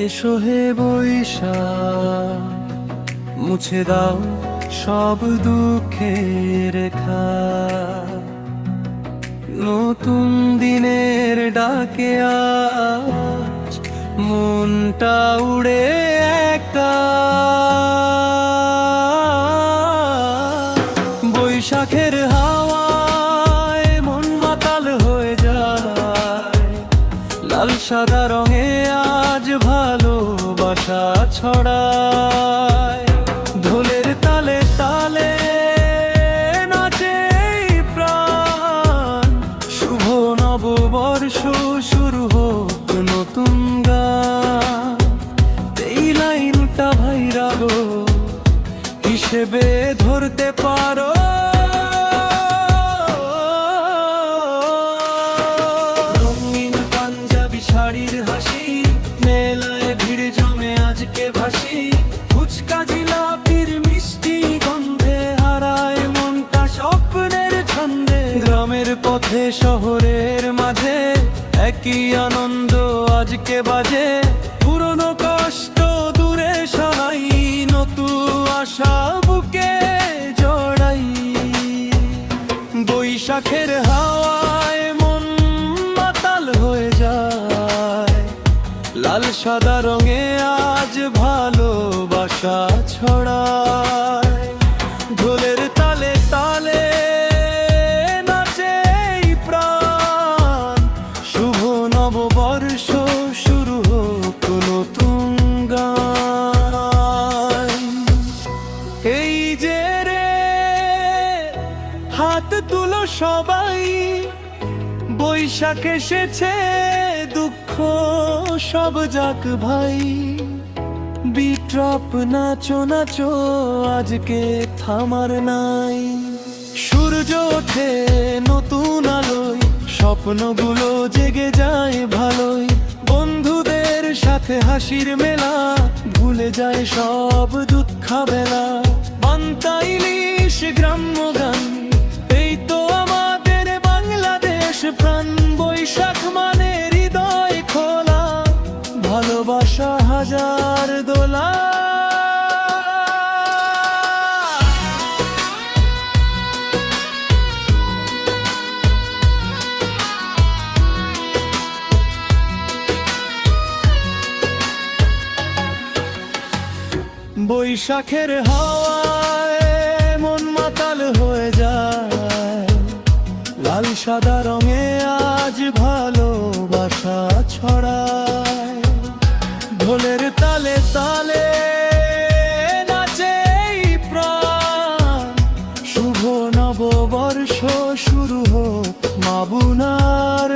এসো হে বৈশাখ, মুছে দাও সব দুঃখের রেখা। নতুন দিনের ডাকে আজ মনটা উড়ে একা। বৈশাখের হাওয়ায় মন মাতাল হয়ে যায়, লাল সাদা রঙে আজ ভালোবাসা ছড়ায়। ঢোলের তালে তালে নাচে এই প্রাণ, শুভ নববর্ষ শুরু হোক নতুন গান। এই লাইনটা ভাইরা গো হিসেবে ধরতে পারো। রঙিন পাঞ্জাবি শাড়ির হাসি, মেলায় ভিড় জমে আজকে ভাসি। ফুচকা জিলাপির মিষ্টি গন্ধে হারায় মনটা স্বপ্নের ছন্দে। গ্রামের পথে শহরের মাঝে একই আনন্দ আজকে বাজে। পুরনো কষ্ট দূরে সরাই, নতুন আশা বুকে জড়াই। বৈশাখের হাওয়ায় মন মাতাল হয়ে যায়, লাল সাদা রঙে আজ ভালোবাসা ছড়ায়। ঢোলের তালে তালে নাচে এই প্রাণ, শুভ নববর্ষ শুরু হোক নতুন গান। এই যে রে হাত তুলো সবাই, বৈশাখ এসেছে দুঃখ সব যাক ভাই। বিট্রপ নাচো নাচো আজকে থামার নাই। সূর্য ওঠে নতুন আলোয়, স্বপ্নগুলো জেগে যায় ভালোই। বন্ধুদের সাথে হাসির মেলা, ভুলে যায় সব দুঃখ বেলা। পান্তা ইলিশ গ্রাম্য গান, এই তো আমাদের বাংলাদেশ প্রাণ। বৈশাখ মানে হৃদয় খোলা, ভালোবাসা হাজার দোলা। বৈশাখের হাওয়ায় মন মাতাল হয়ে যায়, লাল সাদা রঙে আজ ভালোবাসা ছড়ায়। ঢোলের তালে তালে নাচে এই প্রাণ, শুভ নববর্ষ শুরু হোক মা বোনার